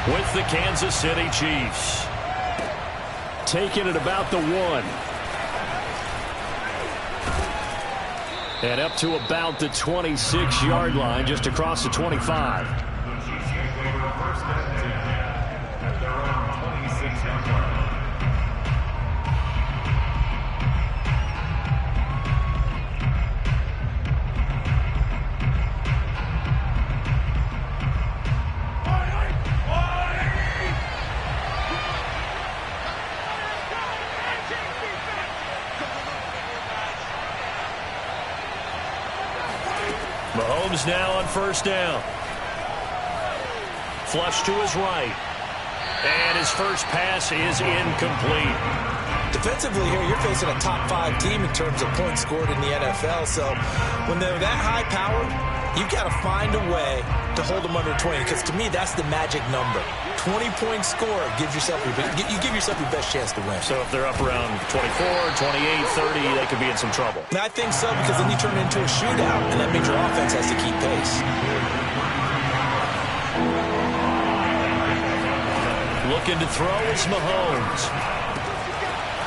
with the Kansas City Chiefs. Taking it about the 1. And up to about the 26-yard line, just across the 25. Mahomes now on first down. Flush to his right. And his first pass is incomplete. Defensively here, you're facing a top 5 team in terms of points scored in the NFL. So when they're that high-powered, you've got to find a way to hold them under 20. Because to me, that's the magic number. 20-point score gives yourself you give yourself your best chance to win. So if they're up around 24, 28, 30, they could be in some trouble. And I think so, because then you turn it into a shootout, and that means your offense has to keep pace. Looking to throw is Mahomes.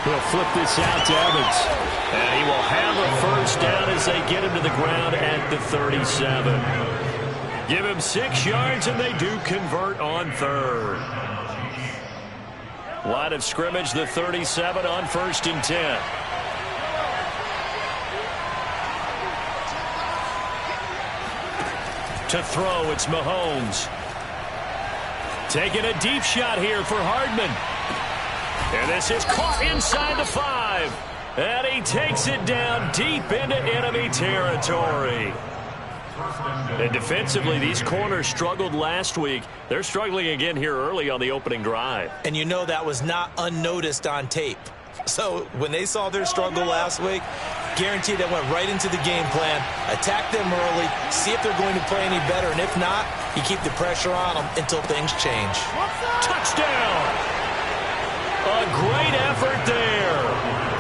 He'll flip this out to Evans. And he will have a first down as they get him to the ground at the 37. Give him 6 yards, and they do convert on third. Line of scrimmage, the 37 on 1st and 10. To throw, it's Mahomes. Taking a deep shot here for Hardman. And this is caught inside the 5. And he takes it down deep into enemy territory. And defensively, these corners struggled last week. They're struggling again here early on the opening drive. And you know that was not unnoticed on tape. So when they saw their struggle last week, guaranteed that went right into the game plan. Attack them early, see if they're going to play any better. And if not, you keep the pressure on them until things change. Touchdown! A great effort there.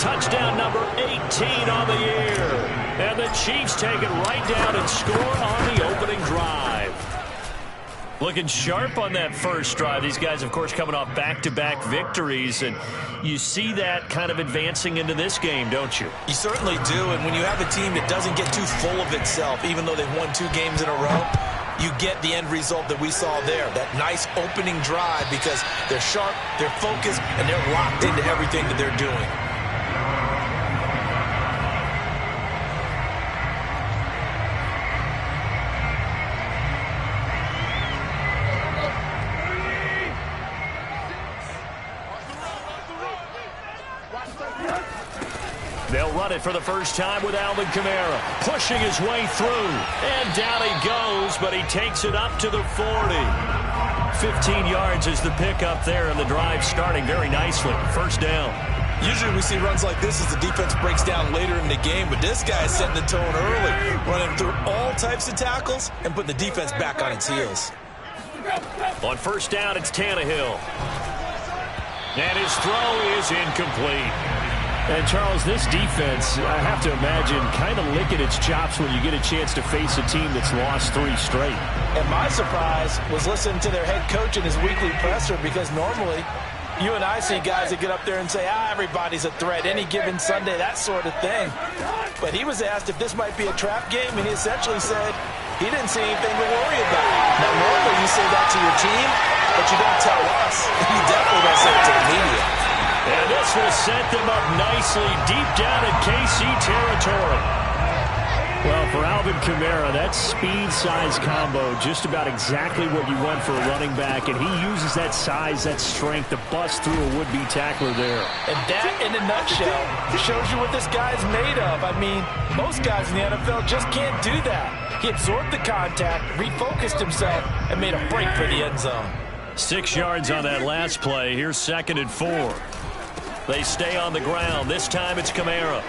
Touchdown number 18 on the year. And the Chiefs take it right down and score on the opening drive. Looking sharp on that first drive. These guys, of course, coming off back-to-back victories. And you see that kind of advancing into this game, don't you? You certainly do. And when you have a team that doesn't get too full of itself, even though they've won 2 games in a row, you get the end result that we saw there. That nice opening drive because they're sharp, they're focused, and they're locked into everything that they're doing. They'll run it for the first time with Alvin Kamara, pushing his way through. And down he goes, but he takes it up to the 40. 15 yards is the pickup there, and the drive starting very nicely. First down. Usually we see runs like this as the defense breaks down later in the game, but this guy is setting the tone early, running through all types of tackles and putting the defense back on its heels. On first down, it's Tannehill. And his throw is incomplete. And, Charles, this defense, I have to imagine, kind of licking its chops when you get a chance to face a team that's lost 3 straight. And my surprise was listening to their head coach in his weekly presser, because normally you and I see guys that get up there and say, everybody's a threat, any given Sunday, that sort of thing. But he was asked if this might be a trap game, and he essentially said he didn't see anything to worry about. Now, normally you say that to your team, but you don't tell us. You definitely don't say it to the media. And this will set them up nicely deep down in KC territory. Well, for Alvin Kamara, that speed-size combo, just about exactly what you want for a running back. And he uses that size, that strength to bust through a would-be tackler there. And that, in a nutshell, shows you what this guy's made of. I mean, most guys in the NFL just can't do that. He absorbed the contact, refocused himself, and made a break for the end zone. 6 yards on that last play. Here's 2nd and 4. They stay on the ground. This time it's Kamara.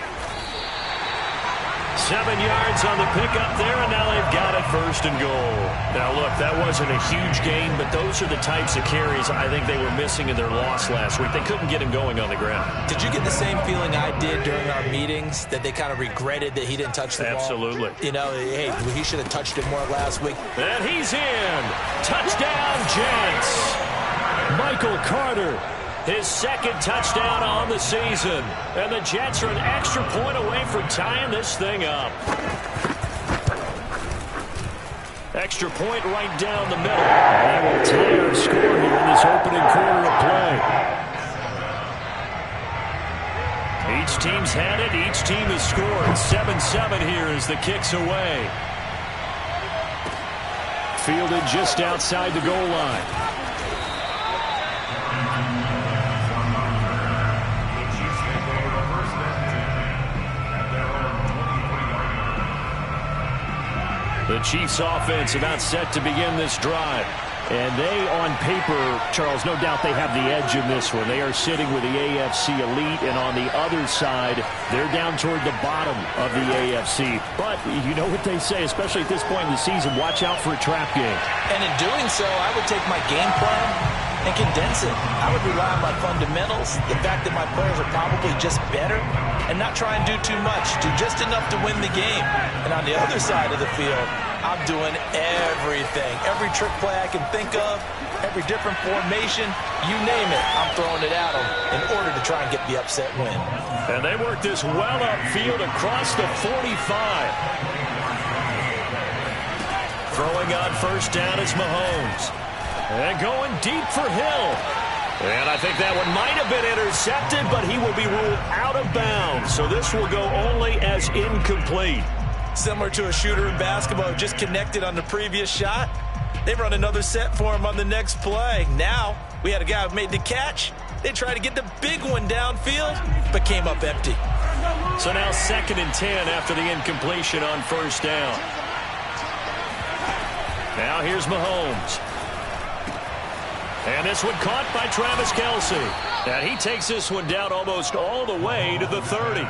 7 yards on the pickup there, and now they've got it 1st and goal. Now, look, that wasn't a huge gain, but those are the types of carries I think they were missing in their loss last week. They couldn't get him going on the ground. Did you get the same feeling I did during our meetings, that they kind of regretted that he didn't touch the ball? Absolutely. You know, hey, he should have touched it more last week. And he's in. Touchdown, Jets. Michael Carter, his second touchdown on the season. And the Jets are an extra point away from tying this thing up. Extra point right down the middle. And that will tie our score here in this opening quarter of play. Each team's had it. Each team has scored. 7-7 here as the kick's away. Fielded just outside the goal line. The Chiefs offense about set to begin this drive. And they, on paper, Charles, no doubt they have the edge in this one. They are sitting with the AFC elite, and on the other side, they're down toward the bottom of the AFC. But you know what they say, especially at this point in the season, watch out for a trap game. And in doing so, I would take my game plan and condense it. I would rely on my fundamentals, the fact that my players are probably just better, and not try and do too much, do just enough to win the game. And on the other side of the field, I'm doing everything. Every trick play I can think of, every different formation, you name it, I'm throwing it at them in order to try and get the upset win. And they work this well upfield across the 45. Throwing on first down is Mahomes. And going deep for Hill. And I think that one might have been intercepted, but he will be ruled out of bounds. So this will go only as incomplete. Similar to a shooter in basketball who just connected on the previous shot. They run another set for him on the next play. Now, we had a guy who made the catch. They tried to get the big one downfield, but came up empty. So now 2nd and 10 after the incompletion on first down. Now here's Mahomes. And this one caught by Travis Kelce. And he takes this one down almost all the way to the 30.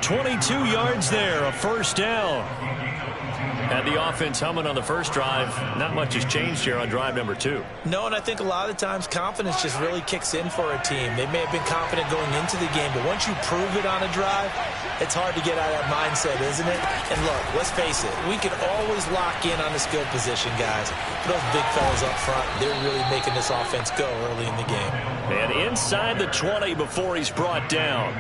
22 yards there, a first down. And the offense humming on the first drive. Not much has changed here on drive number 2. No, and I think a lot of the times confidence just really kicks in for a team. They may have been confident going into the game, but once you prove it on a drive, it's hard to get out of that mindset, isn't it? And look, let's face it, we can always lock in on the skill position, guys. But those big fellas up front, they're really making this offense go early in the game. And inside the 20 before he's brought down.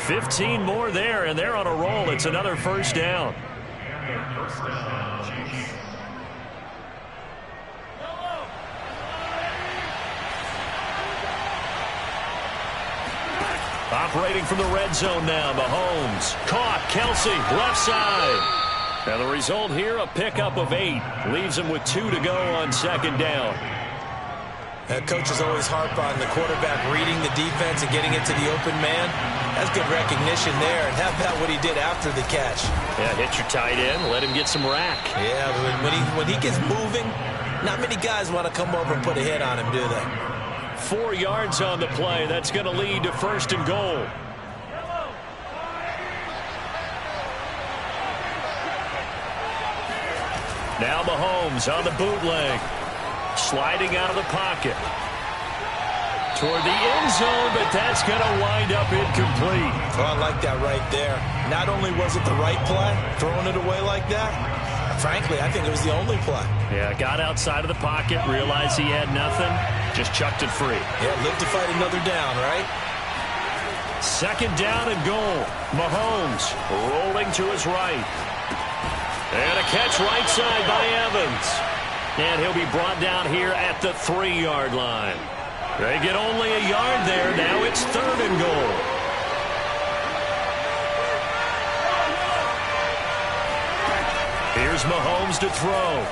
15 more there, and they're on a roll. It's another first down. Operating from the red zone now, Mahomes. Caught, Kelce, left side. And the result here, a pickup of 8. Leaves him with 2 to go on second down. Coaches always harp on the quarterback reading the defense and getting it to the open man. That's good recognition there. And how about what he did after the catch? Yeah, hit your tight end, let him get some rack. Yeah, but when he gets moving, not many guys want to come over and put a hit on him, do they? 4 yards on the play. That's going to lead to 1st and goal. Now Mahomes on the bootleg. Sliding out of the pocket. Toward the end zone, but that's going to wind up incomplete. Oh, I like that right there. Not only was it the right play, throwing it away like that, frankly, I think it was the only play. Yeah, got outside of the pocket, realized he had nothing, just chucked it free. Yeah, live to fight another down, right? 2nd down and goal. Mahomes rolling to his right. And a catch right side by Evans. And he'll be brought down here at the 3-yard line. They get only a yard there. Now it's 3rd and goal. Here's Mahomes to throw.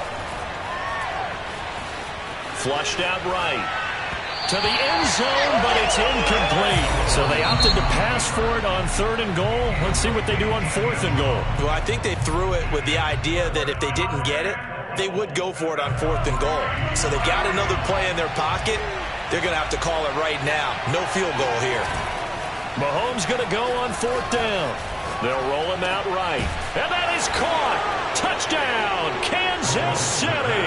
Flushed out right. To the end zone, but it's incomplete. So they opted to pass for it on 3rd and goal. Let's see what they do on 4th and goal. Well, I think they threw it with the idea that if they didn't get it, they would go for it on 4th and goal. So they got another play in their pocket. They're going to have to call it right now. No field goal here. Mahomes going to go on 4th down. They'll roll him out right. And that is caught. Touchdown, Kansas City.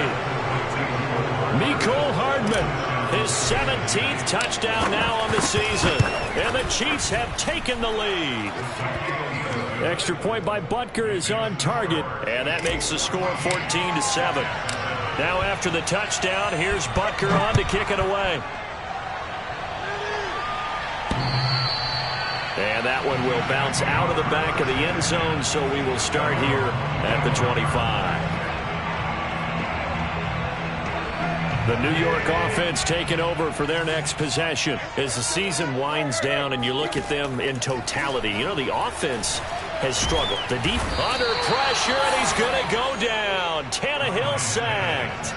Mecole Hardman, his 17th touchdown now on the season. And the Chiefs have taken the lead. Extra point by Butker is on target. And that makes the score 14-7. Now after the touchdown, here's Butker on to kick it away. And that one will bounce out of the back of the end zone, so we will start here at the 25. The New York offense taking over for their next possession. As the season winds down and you look at them in totality, you know, the offense has struggled. The deep under pressure, and he's going to go down. Tannehill sacked.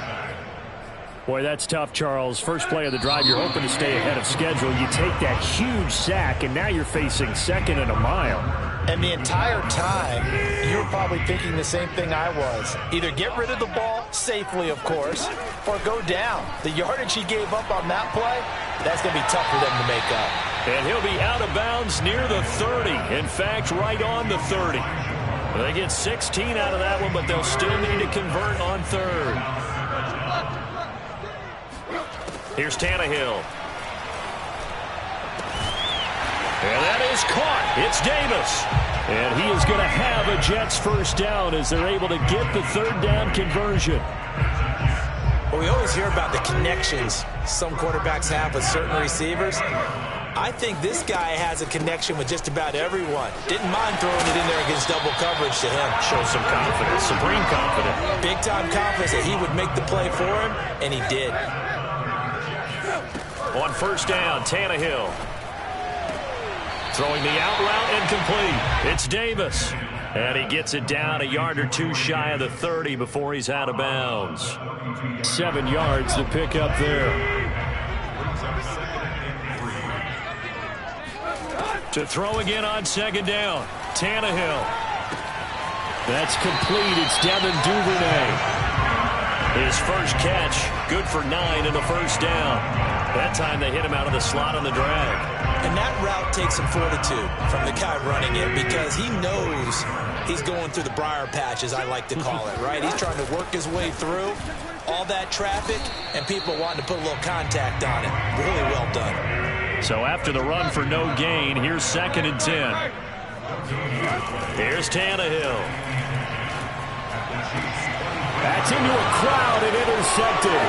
Boy, that's tough, Charles. First play of the drive, you're hoping to stay ahead of schedule. You take that huge sack, and now you're facing second and a mile. And the entire time, you were probably thinking the same thing I was. Either get rid of the ball, safely, of course, or go down. The yardage he gave up on that play, that's going to be tough for them to make up. And he'll be out of bounds near the 30. In fact, right on the 30. They get 16 out of that one, but they'll still need to convert on third. Here's Tannehill. And that is caught. It's Davis. And he is going to have a Jets first down as they're able to get the third down conversion. Well, we always hear about the connections some quarterbacks have with certain receivers. I think this guy has a connection with just about everyone. Didn't mind throwing it in there against double coverage to him. Shows some confidence, supreme confidence. Big-time confidence that he would make the play for him, and he did. On first down, Tannehill. Throwing the out route incomplete. It's Davis. And he gets it down a yard or two shy of the 30 before he's out of bounds. 7 yards to pick up there. To throw again on second down. Tannehill. That's complete. It's Devin Duvernay. His first catch, good for 9 and a first down. That time they hit him out of the slot on the drag. And that route takes some fortitude from the guy running it because he knows he's going through the briar patch, as I like to call it, right? He's trying to work his way through all that traffic and people wanting to put a little contact on it. Really well done. So after the run for no gain, here's 2nd and 10. Here's Tannehill. That's into a crowd and intercepted.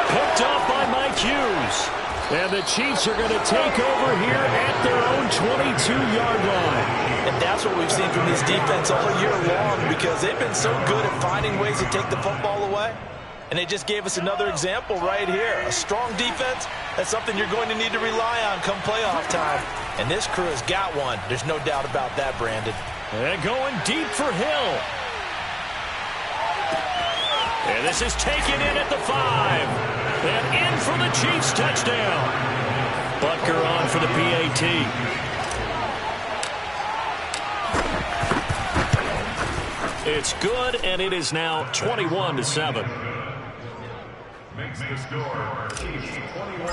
Picked off by Mike Hughes. And the Chiefs are going to take over here at their own 22-yard line. And that's what we've seen from this defense all year long because they've been so good at finding ways to take the football away. And they just gave us another example right here. A strong defense, that's something you're going to need to rely on come playoff time. And this crew has got one. There's no doubt about that, Brandon. And going deep for Hill. And this is taken in at the 5. And in for the Chiefs touchdown. Butker on for the PAT. It's good, and it is now 21-7. Makes the score Chiefs 21.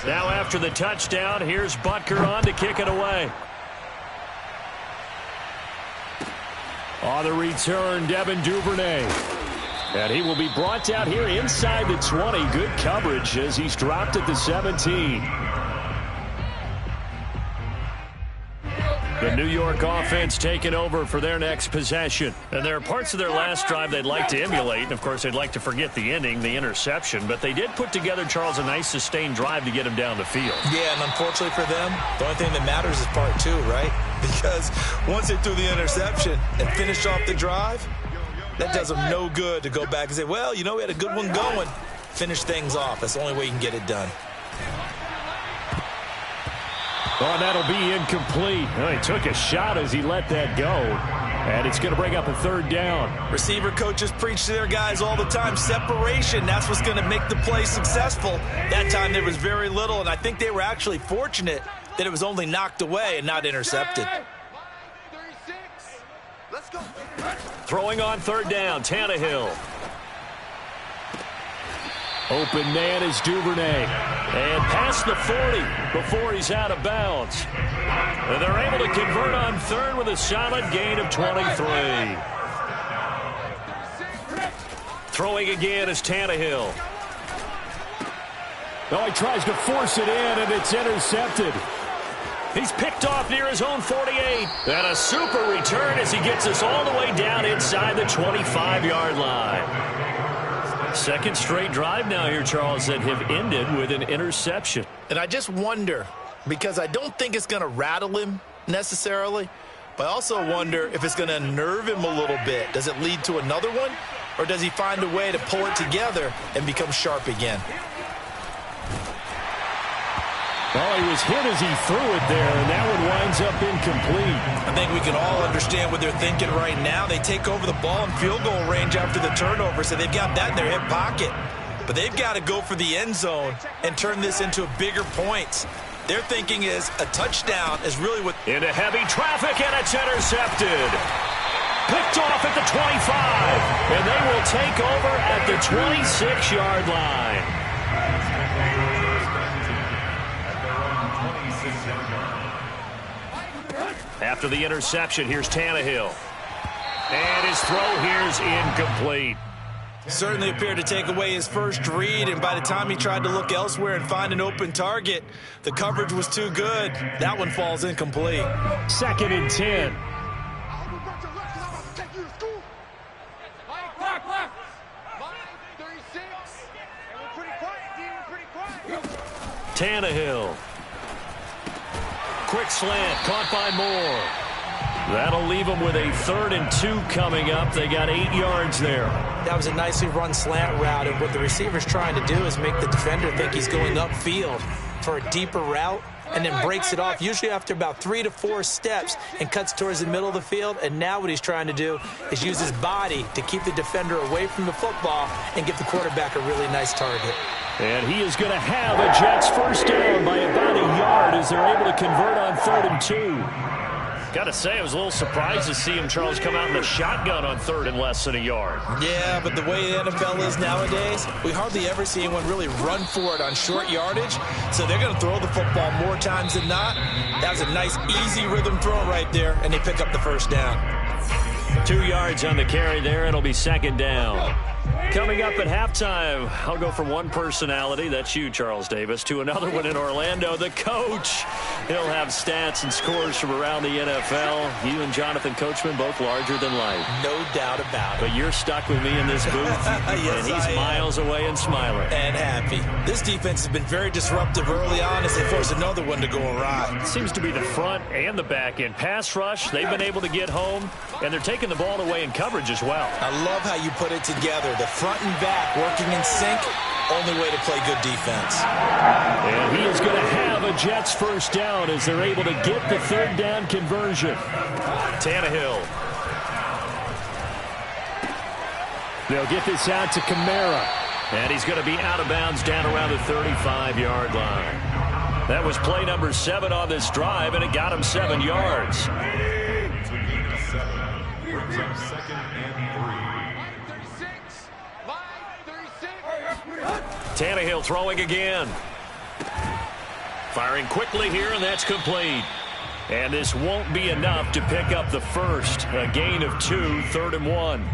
Now after the touchdown, here's Butker on to kick it away. On the return, Devin Duvernay. And he will be brought down here inside the 20. Good coverage as he's dropped at the 17. The New York offense taking over for their next possession. And there are parts of their last drive they'd like to emulate. And, of course, they'd like to forget the ending, the interception. But they did put together, Charles, a nice sustained drive to get him down the field. Yeah, and unfortunately for them, the only thing that matters is part 2, right? Because once they threw the interception and finished off the drive, that does them no good to go back and say, well, you know, we had a good one going. Finish things off. That's the only way you can get it done. Oh, that'll be incomplete. Oh, he took a shot as he let that go. And it's going to bring up a third down. Receiver coaches preach to their guys all the time. Separation, that's what's going to make the play successful. That time there was very little, and I think they were actually fortunate that it was only knocked away and not intercepted. Let's go. Throwing on third down, Tannehill. Open man is Duvernay. And past the 40 before he's out of bounds. And they're able to convert on third with a solid gain of 23. Throwing again is Tannehill. Oh, he tries to force it in, and it's intercepted. He's picked off near his own 48. And a super return as he gets us all the way down inside the 25-yard line. Second straight drive now here, Charles, that have ended with an interception. And I just wonder because I don't think it's going to rattle him necessarily, but I also wonder if it's going to unnerve him a little bit. Does it lead to another one, or does he find a way to pull it together and become sharp again? Well, he was hit as he threw it there, and that one winds up incomplete. I think we can all understand what they're thinking right now. They take over the ball in field goal range after the turnover, so they've got that in their hip pocket. But they've got to go for the end zone and turn this into bigger points. Their thinking is a touchdown is really what... Into heavy traffic, and it's intercepted. Picked off at the 25, and they will take over at the 26-yard line. After the interception, here's Tannehill. And his throw here's incomplete. Certainly appeared to take away his first read, and by the time he tried to look elsewhere and find an open target, the coverage was too good. That one falls incomplete. 2nd and 10. Tannehill. Quick slant, caught by Moore. That'll leave them with a 3rd and 2 coming up. They got 8 yards there. That was a nicely run slant route, and what the receiver's trying to do is make the defender think he's going upfield for a deeper route, and then breaks it off, usually after about 3 to 4 steps, and cuts towards the middle of the field. And now what he's trying to do is use his body to keep the defender away from the football and give the quarterback a really nice target. And he is going to have a Jets first down by about a yard as they're able to convert on 3rd and 2. Got to say, I was a little surprised to see him, Charles, come out in the shotgun on 3rd and less than a yard. Yeah, but the way the NFL is nowadays, we hardly ever see anyone really run for it on short yardage. So they're going to throw the football more times than not. That was a nice, easy rhythm throw right there, and they pick up the first down. 2 yards on the carry there. It'll be 2nd down. Coming up at halftime, I'll go from one personality, that's you, Charles Davis, to another one in Orlando, the coach. He'll have stats and scores from around the NFL. You and Jonathan Coachman, both larger than life. No doubt about it. But you're stuck with me in this booth, yes, and he's miles away and smiling. And happy. This defense has been very disruptive early on as they force another one to go awry. Seems to be the front and the back end. Pass rush, they've been able to get home, and they're taking the ball away in coverage as well. I love how you put it together. The front and back working in sync, only way to play good defense. And he is going to have a Jets first down as they're able to get the 3rd down conversion. Tannehill. They'll get this out to Kamara. And he's going to be out of bounds down around the 35-yard line. That was play number 7 on this drive, and it got him 7 yards. Tannehill throwing again. Firing quickly here, and that's complete. And this won't be enough to pick up the first. A gain of 2, 3rd and 1.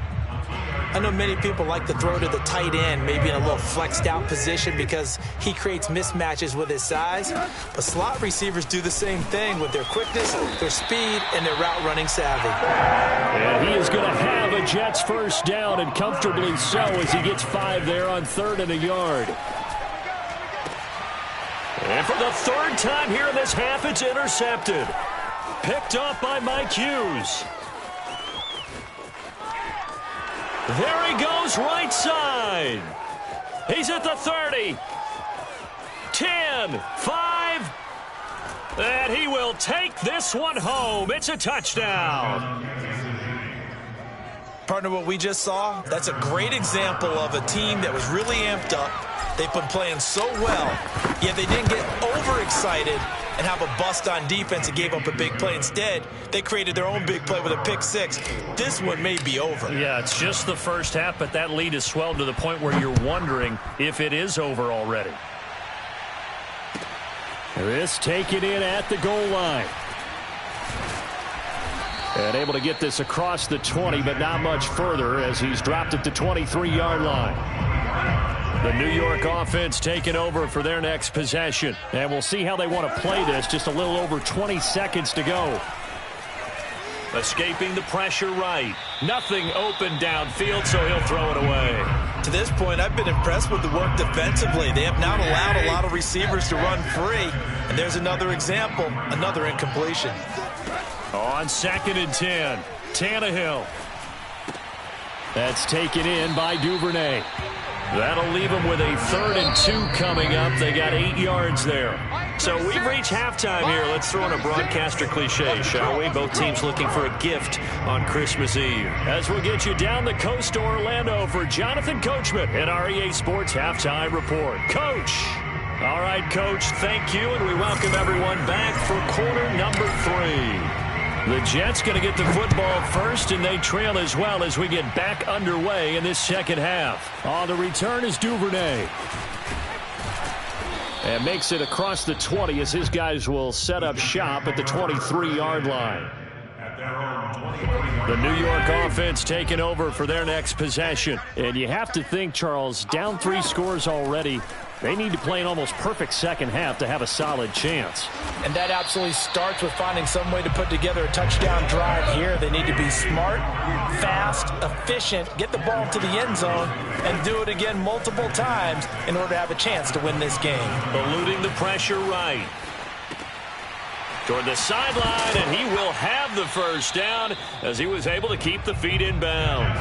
I know many people like to throw to the tight end, maybe in a little flexed out position because he creates mismatches with his size. But slot receivers do the same thing with their quickness, their speed, and their route running savvy. And he is going to have a Jets first down, and comfortably so, as he gets 5 there on 3rd and a yard. And for the 3rd time here in this half, it's intercepted. Picked up by Mike Hughes. There he goes, right side. He's at the 30. 10, 5. And he will take this one home. It's a touchdown. Partner, what we just saw, that's a great example of a team that was really amped up. They've been playing so well, yet they didn't get overexcited and have a bust on defense and gave up a big play. Instead, they created their own big play with a pick 6. This one may be over. Yeah, it's just the first half, but that lead has swelled to the point where you're wondering if it is over already. This taken in at the goal line. And able to get this across the 20, but not much further as he's dropped at the 23-yard line. The New York offense taking over for their next possession. And we'll see how they want to play this. Just a little over 20 seconds to go. Escaping the pressure right. Nothing open downfield, so he'll throw it away. To this point, I've been impressed with the work defensively. They have not allowed a lot of receivers to run free. And there's another example, another incompletion. On 2nd and 10, Tannehill. That's taken in by Duvernay. That'll leave them with a 3rd and 2 coming up. They got 8 yards there. So we've reached halftime here. Let's throw in a broadcaster cliche, shall we? Both teams looking for a gift on Christmas Eve. As we'll get you down the coast to Orlando for Jonathan Coachman at our EA Sports Halftime Report. Coach. All right, Coach, thank you, and we welcome everyone back for quarter number 3. The Jets going to get the football first, and they trail as well as we get back underway in this second half. On the return is Duvernay. And makes it across the 20 as his guys will set up shop at the 23-yard line. The New York offense taking over for their next possession. And you have to think, Charles, down 3 scores already. They need to play an almost perfect second half to have a solid chance. And that absolutely starts with finding some way to put together a touchdown drive here. They need to be smart, fast, efficient, get the ball to the end zone, and do it again multiple times in order to have a chance to win this game. Eluding the pressure right. Toward the sideline, and he will have the first down as he was able to keep the feet in bounds.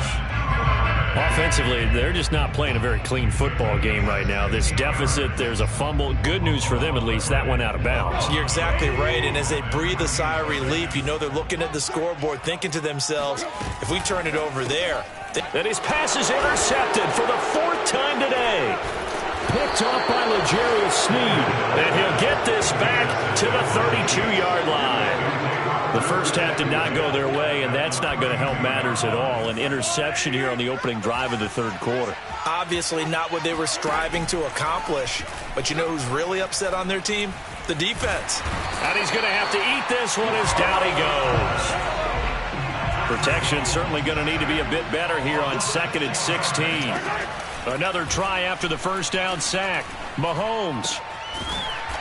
Offensively, they're just not playing a very clean football game right now. This deficit, there's a fumble. Good news for them, at least. That went out of bounds. You're exactly right, and as they breathe a sigh of relief, you know they're looking at the scoreboard, thinking to themselves, if we turn it over there. And his pass is intercepted for the 4th time today. Picked off by L'Jarius Sneed, and he'll get this back to the 32-yard line. The first half did not go their way, and that's not going to help matters at all. An interception here on the opening drive of the 3rd quarter. Obviously not what they were striving to accomplish. But you know who's really upset on their team? The defense. And he's going to have to eat this one as down he goes. Protection certainly going to need to be a bit better here on 2nd and 16. Another try after the first down sack. Mahomes.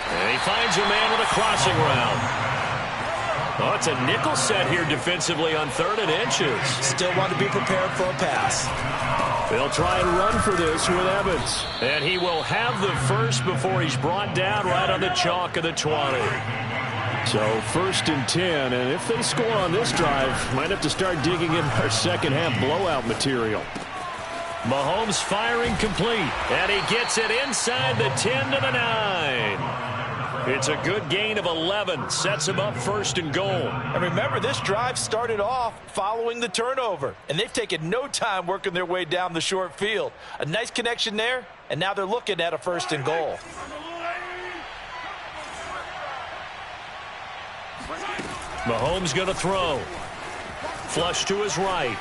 And he finds a man with a crossing route. Oh, it's a nickel set here defensively on 3rd and inches. Still want to be prepared for a pass. They'll try and run for this with Evans. And he will have the first before he's brought down right on the chalk of the 20. So 1st and 10, and if they score on this drive, might have to start digging in our second half blowout material. Mahomes firing complete, and he gets it inside the 10 to the 9. It's a good gain of 11. Sets him up 1st and goal. And remember, this drive started off following the turnover. And they've taken no time working their way down the short field. A nice connection there, and now they're looking at a 1st and goal. Mahomes going to throw. Flush to his right.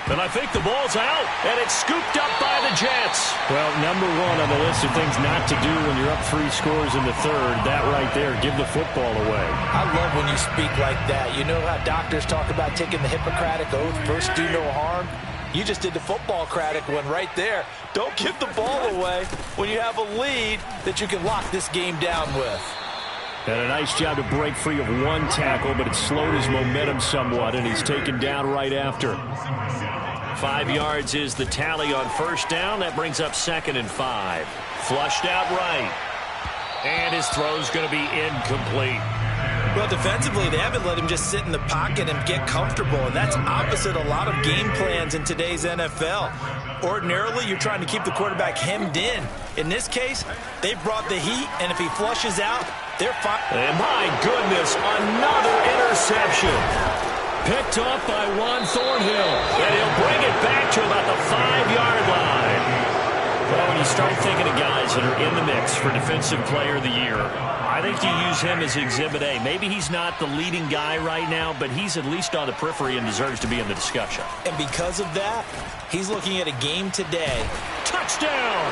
And I think the ball's out, and it's scooped up by the Jets. Well, number 1 on the list of things not to do when you're up 3 scores in the 3rd, that right there, give the football away. I love when you speak like that. You know how doctors talk about taking the Hippocratic Oath, first do no harm? You just did the football-cratic one right there. Don't give the ball away when you have a lead that you can lock this game down with. And a nice job to break free of 1 tackle, but it slowed his momentum somewhat, and he's taken down right after. 5 yards is the tally on 1st down. That brings up 2nd and 5. Flushed out right. And his throw's going to be incomplete. Well, defensively, they haven't let him just sit in the pocket and get comfortable, and that's opposite a lot of game plans in today's NFL. Ordinarily, you're trying to keep the quarterback hemmed in. In this case, they brought the heat, and if he flushes out, they're fine. And my goodness, another interception. Picked off by Juan Thornhill, and he'll bring it back to about the 5-yard line. Well, when you start thinking of guys that are in the mix for Defensive Player of the Year, I think you use him as Exhibit A. Maybe he's not the leading guy right now, but he's at least on the periphery and deserves to be in the discussion. And because of that, he's looking at a game today. Touchdown!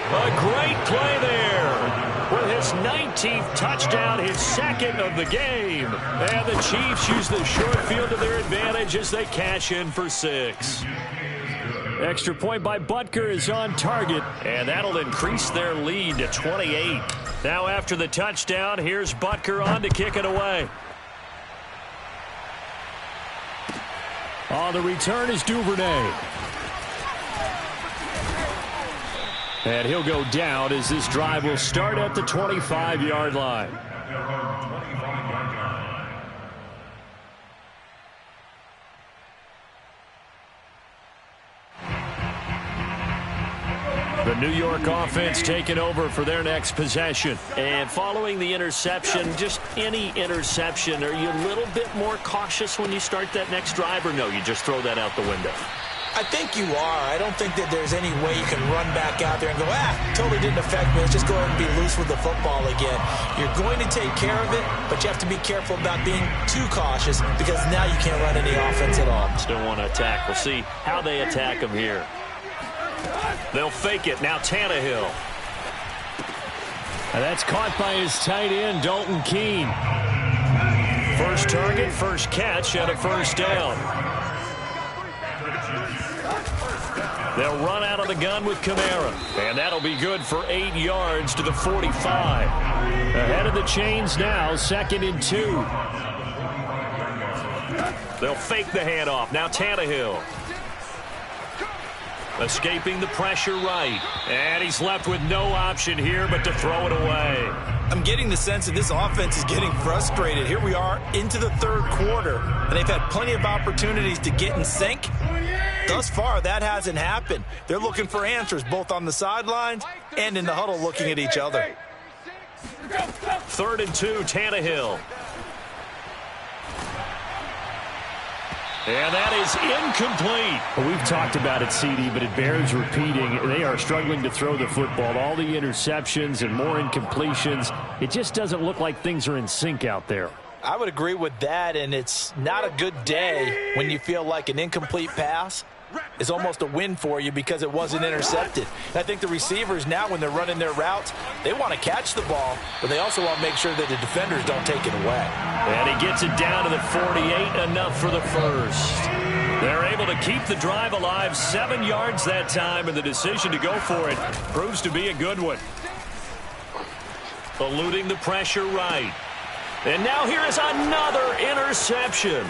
A great play there. With his 19th touchdown, his 2nd of the game. And the Chiefs use the short field to their advantage as they cash in for 6. Extra point by Butker is on target, and that'll increase their lead to 28. Now after the touchdown, here's Butker on to kick it away. On the return is Duvernay. And he'll go down as this drive will start at the 25-yard line. The New York offense taking over for their next possession. And following the interception, just any interception, are you a little bit more cautious when you start that next drive, or no, you just throw that out the window? I think you are. I don't think that there's any way you can run back out there and go, totally didn't affect me. Let's just go ahead and be loose with the football again. You're going to take care of it, but you have to be careful about being too cautious because now you can't run any offense at all. Still want to attack. We'll see how they attack them here. They'll fake it. Now Tannehill. And that's caught by his tight end, Dalton Keene. First target, first catch, and a first down. They'll run out of the gun with Kamara. And that'll be good for 8 yards to the 45. Ahead of the chains now, 2nd and 2. They'll fake the handoff. Now Tannehill. Escaping the pressure right. And he's left with no option here but to throw it away. I'm getting the sense that this offense is getting frustrated. Here we are into the third quarter, and they've had plenty of opportunities to get in sync. Thus far, that hasn't happened. They're looking for answers both on the sidelines and in the huddle looking at each other. 3rd and 2, Tannehill. And that is incomplete. Well, we've talked about it, CD, but it bears repeating. They are struggling to throw the football. All the interceptions and more incompletions. It just doesn't look like things are in sync out there. I would agree with that, and it's not a good day when you feel like an incomplete pass is almost a win for you because it wasn't intercepted. And I think the receivers now, when they're running their routes, they want to catch the ball, but they also want to make sure that the defenders don't take it away. And he gets it down to the 48, enough for the first. They're able to keep the drive alive, 7 yards that time, and the decision to go for it proves to be a good one. Eluding the pressure right. And now here is another interception.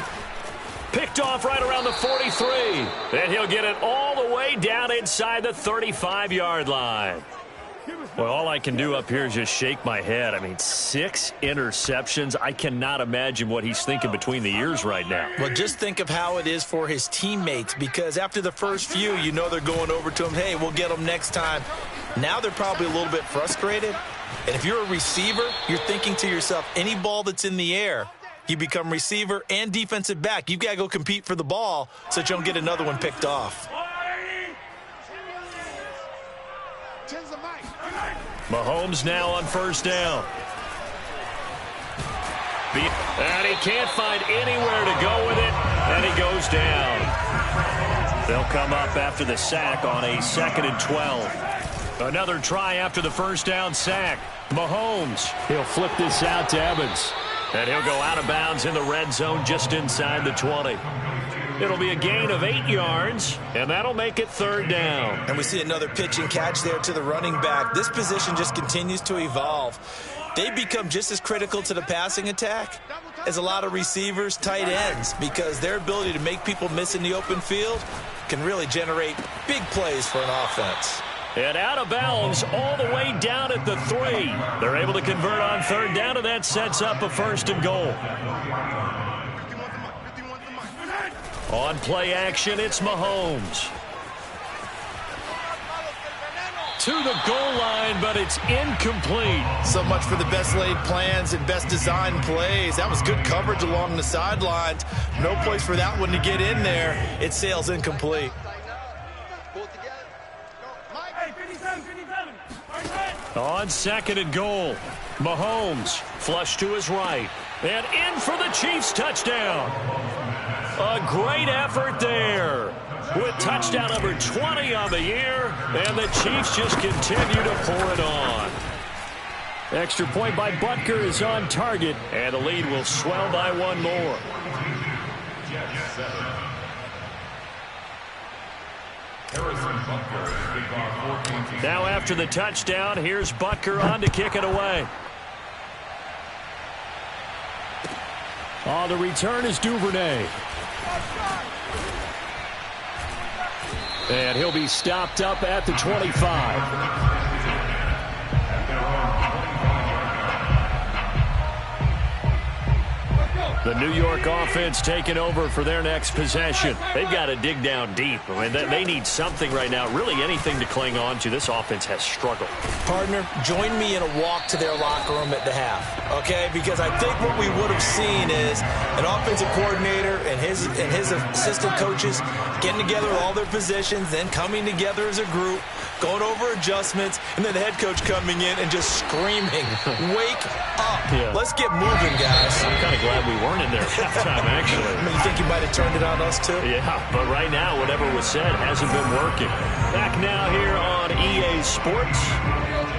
Picked off right around the 43. And he'll get it all the way down inside the 35-yard line. Well, all I can do up here is just shake my head. I mean, 6 interceptions. I cannot imagine what he's thinking between the ears right now. Well, just think of how it is for his teammates, because after the first few, you know they're going over to him, hey, we'll get them next time. Now they're probably a little bit frustrated. And if you're a receiver, you're thinking to yourself, any ball that's in the air, you become receiver and defensive back. You've got to go compete for the ball so that you don't get another one picked off. Mahomes now on first down. And he can't find anywhere to go with it, and he goes down. They'll come up after the sack on a 2nd and 12. Another try after the first down sack. Mahomes. He'll flip this out to Evans. And he'll go out of bounds in the red zone just inside the 20. It'll be a gain of 8 yards, and that'll make it 3rd down. And we see another pitch and catch there to the running back. This position just continues to evolve. They become just as critical to the passing attack as a lot of receivers, tight ends, because their ability to make people miss in the open field can really generate big plays for an offense. And out of bounds all the way down at the 3. They're able to convert on 3rd down, and that sets up a 1st and goal. On play action, it's Mahomes. To the goal line, but it's incomplete. So much for the best laid plans and best designed plays. That was good coverage along the sidelines. No place for that one to get in there. It sails incomplete. On 2nd and goal, Mahomes flush to his right. And in for the Chiefs touchdown. A great effort there. With touchdown number 20 on the year, and the Chiefs just continue to pour it on. Extra point by Butker is on target, and the lead will swell by 1 more. Now after the touchdown, here's Butker on to kick it away. The return is Duvernay. And he'll be stopped up at the 25. The New York offense taking over for their next possession. They've got to dig down deep. I mean, they need something right now, really anything to cling on to. This offense has struggled. Partner, join me in a walk to their locker room at the half, okay? Because I think what we would have seen is an offensive coordinator and his assistant coaches getting together all their positions, then coming together as a group, going over adjustments, and then the head coach coming in and just screaming, wake up. Yeah. Let's get moving, guys. I'm kind of glad we weren't in there at halftime, actually. I mean, you think you might have turned it on us, too? Yeah, but right now, whatever was said hasn't been working. Back now here on EA Sports.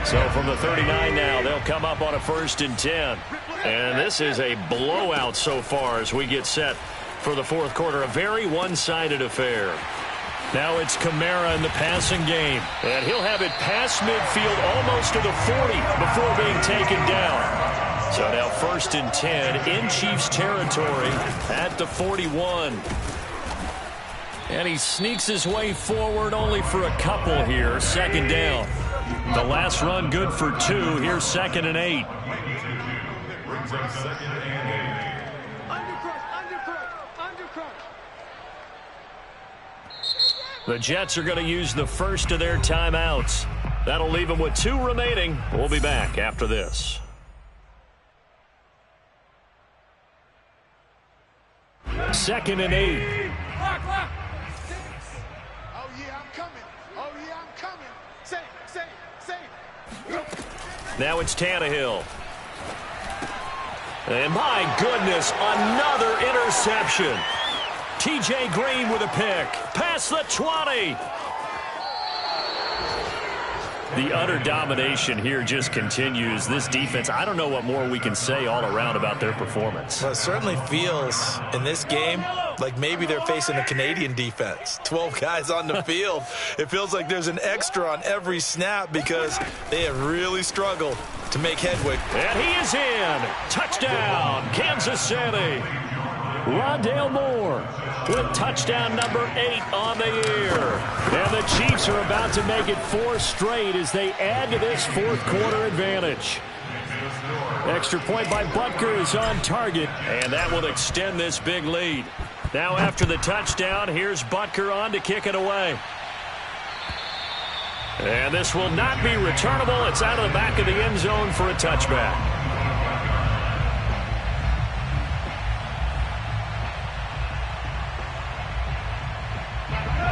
So from the 39 now, they'll come up on a 1st and 10. And this is a blowout so far as we get set for the fourth quarter. A very one-sided affair. Now it's Kamara in the passing game. And he'll have it past midfield almost to the 40 before being taken down. So now 1st and 10 in Chiefs territory at the 41. And he sneaks his way forward only for a couple here. 2nd down. The last run good for 2. Here's 2nd and 8. The Jets are going to use the first of their timeouts. That'll leave them with 2 remaining. We'll be back after this. 2nd and 8. Oh, yeah, I'm coming. Oh, yeah, I'm coming. Say. Now it's Tannehill. And my goodness, another interception. TJ Green with a pick. Past the 20. The utter domination here just continues. This defense, I don't know what more we can say all around about their performance. Well, it certainly feels in this game like maybe they're facing a Canadian defense. 12 guys on the field. It feels like there's an extra on every snap because they have really struggled to make headway. And he is in. Touchdown, Kansas City. Rondale Moore with touchdown number 8 on the year. And the Chiefs are about to make it 4 straight as they add to this fourth quarter advantage. Extra point by Butker is on target, and that will extend this big lead. Now after the touchdown, here's Butker on to kick it away. And this will not be returnable. It's out of the back of the end zone for a touchback.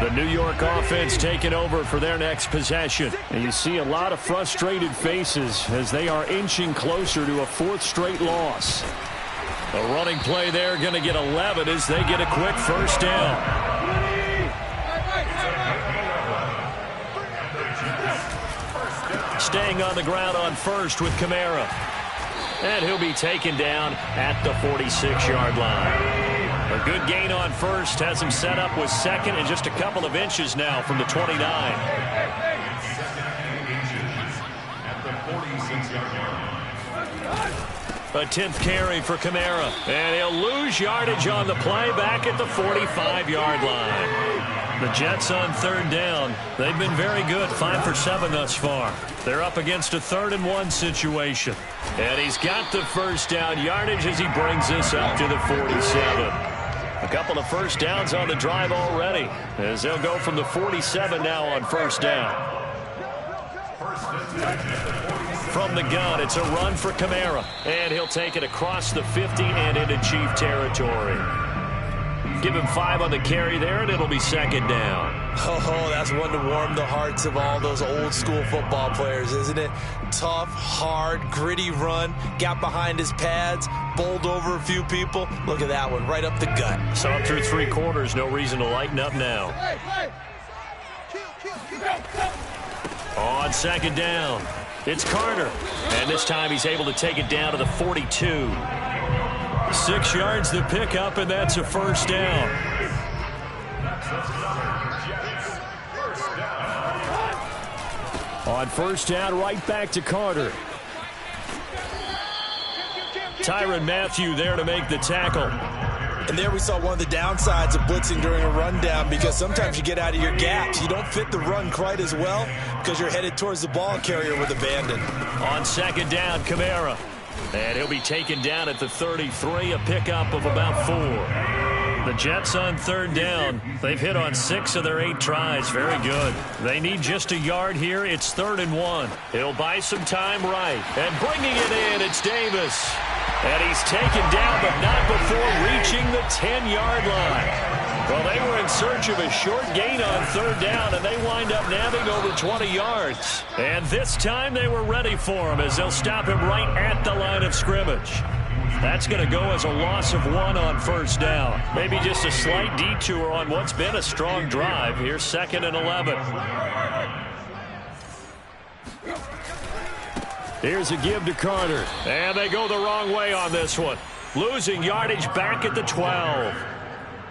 The New York offense taking over for their next possession. And you see a lot of frustrated faces as they are inching closer to a 4th straight loss. A running play there going to get 11 as they get a quick 1st down. Staying on the ground on 1st with Kamara. And he'll be taken down at the 46-yard line. A good gain on 1st has him set up with 2nd and just a couple of inches now from the 29. A 10th carry for Kamara. And he'll lose yardage on the play back at the 45-yard line. The Jets on 3rd down. They've been very good, 5 for 7 thus far. They're up against a 3rd and 1 situation. And he's got the 1st down yardage as he brings this up to the 47. A couple of 1st downs on the drive already as they'll go from the 47 now on 1st down. From the gun, it's a run for Kamara. And he'll take it across the 50 and into Chief territory. Give him 5 on the carry there, and it'll be 2nd down. Oh, that's one to warm the hearts of all those old-school football players, isn't it? Tough, hard, gritty run, got behind his pads, bowled over a few people. Look at that one, right up the gut. Saw through 3 quarters, no reason to lighten up now. On 2nd down, it's Carter. And this time he's able to take it down to the 42. 6 yards the pickup, and that's a 1st down. On 1st down, right back to Carter. Tyrann Mathieu there to make the tackle. And there we saw one of the downsides of blitzing during a rundown, because sometimes you get out of your gaps. You don't fit the run quite as well because you're headed towards the ball carrier with abandon. On second down, Kamara. And he'll be taken down at the 33, a pickup of about 4. The Jets on third down. They've hit on 6 of their 8 tries. Very good. They need just a yard here. It's 3rd and 1. He'll buy some time right. And bringing it in, it's Davis. And he's taken down, but not before reaching the 10-yard line. Well, they were in search of a short gain on third down, and they wind up nabbing over 20 yards. And this time they were ready for him, as they'll stop him right at the line of scrimmage. That's going to go as a loss of 1 on first down. Maybe just a slight detour on what's been a strong drive. Here's 2nd and 11. Here's a give to Carter. And they go the wrong way on this one. Losing yardage back at the 12.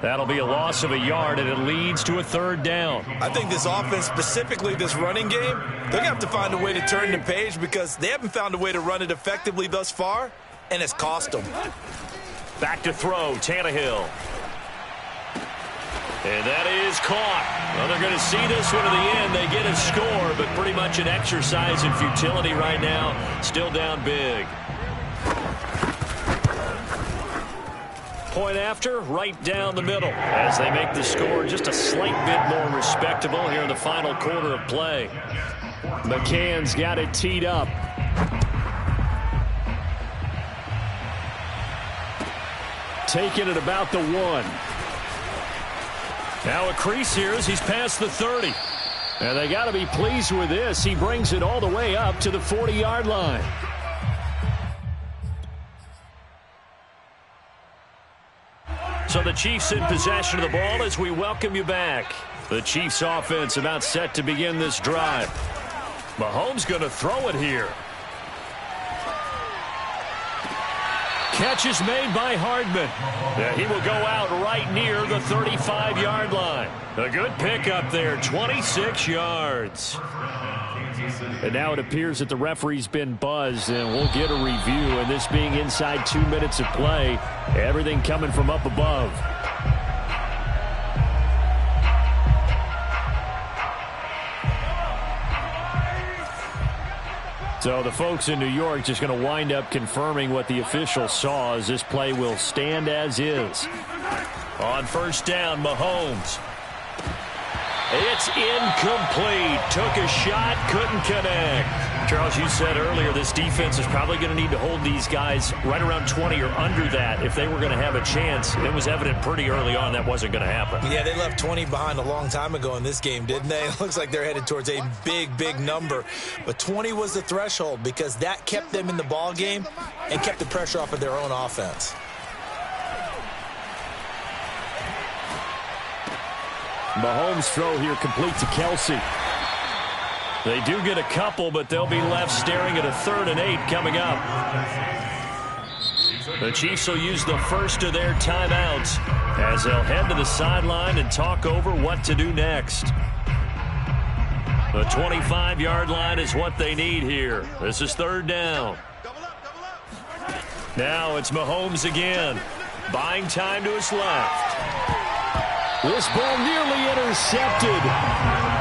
That'll be a loss of a yard, and it leads to a 3rd down. I think this offense, specifically this running game, they're going to have to find a way to turn the page, because they haven't found a way to run it effectively thus far, and it's cost them. Back to throw, Tannehill. And that is caught. Well, they're going to see this one to the end. They get a score, but pretty much an exercise in futility right now. Still down big. Point after, right down the middle, as they make the score just a slight bit more respectable here in the final quarter of play. McCann's got it teed up. Taking it about the 1. Now a crease here as he's past the 30. And they got to be pleased with this. He brings it all the way up to the 40-yard line. So the Chiefs in possession of the ball as we welcome you back. The Chiefs offense about set to begin this drive. Mahomes going to throw it here. Catch is made by Hardman. Yeah, he will go out right near the 35-yard line. A good pickup there, 26 yards. And now it appears that the referee's been buzzed, and we'll get a review. And this being inside 2 minutes of play, everything coming from up above. So the folks in New York just going to wind up confirming what the official saw, as this play will stand as is. On first down, Mahomes. It's incomplete. Took a shot, couldn't connect. Charles, you said earlier this defense is probably going to need to hold these guys right around 20 or under that if they were going to have a chance. It was evident pretty early on that wasn't going to happen. Yeah, they left 20 behind a long time ago in this game, didn't they? It looks like they're headed towards a big, big number. But 20 was the threshold, because that kept them in the ball game and kept the pressure off of their own offense. Mahomes' throw here complete to Kelsey. They do get a couple, but they'll be left staring at a 3rd and 8 coming up. The Chiefs will use the first of their timeouts as they'll head to the sideline and talk over what to do next. The 25-yard line is what they need here. This is 3rd down. Now it's Mahomes again. Buying time to his left. This ball nearly intercepted.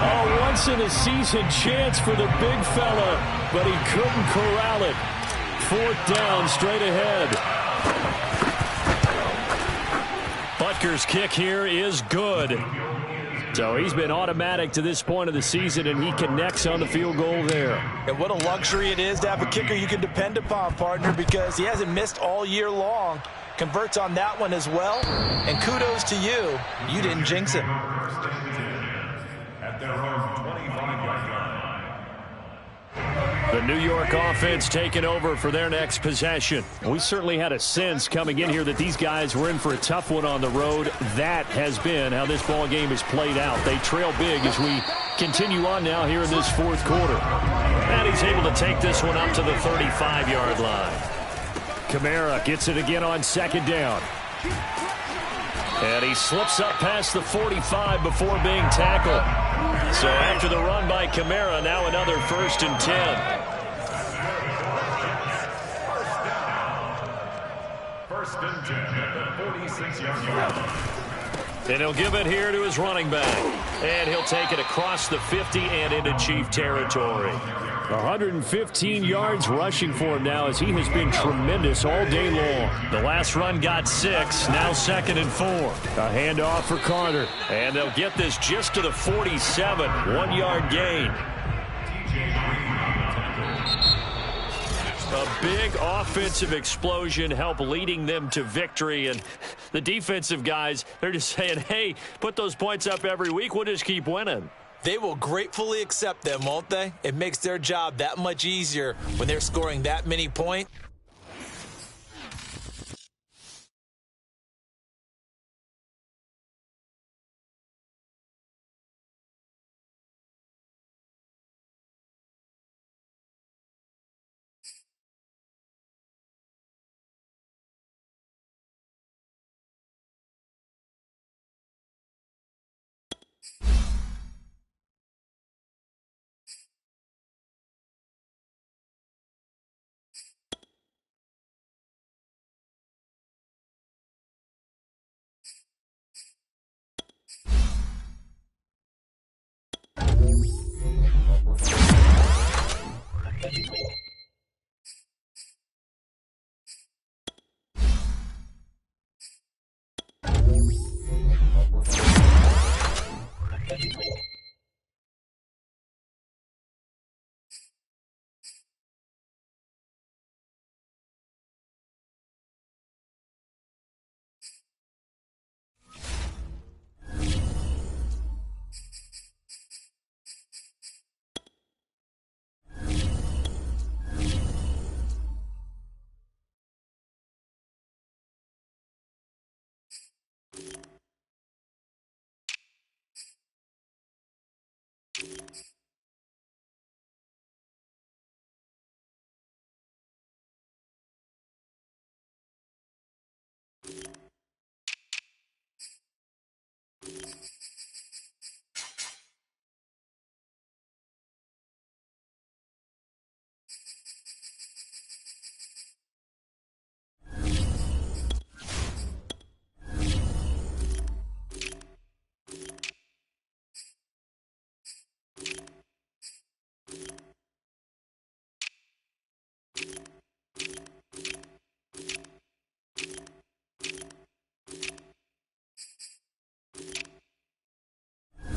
A once-in-a-season chance for the big fella, but he couldn't corral it. 4th down, straight ahead. Butker's kick here is good. So he's been automatic to this point of the season, and he connects on the field goal there. And what a luxury it is to have a kicker you can depend upon, partner, because he hasn't missed all year long. Converts on that one as well. And kudos to you. You didn't jinx him. At their own 25-yard line. The New York offense taking over for their next possession. We certainly had a sense coming in here that these guys were in for a tough one on the road. That has been how this ball game has played out. They trail big as we continue on now here in this 4th quarter. And he's able to take this one up to the 35-yard line. Kamara gets it again on 2nd down. And he slips up past the 45 before being tackled. So after the run by Kamara, now another 1st and 10. First and 10 at the 46-yard line. And he'll give it here to his running back. And he'll take it across the 50 and into Chief territory. 115 yards rushing for him now as he has been tremendous all day long. The last run got 6, now 2nd and 4. A handoff for Carter. And they'll get this just to the 47, 1-yard gain. A big offensive explosion helped leading them to victory. And the defensive guys, they're just saying, hey, put those points up every week. We'll just keep winning. They will gratefully accept them, won't they? It makes their job that much easier when they're scoring that many points.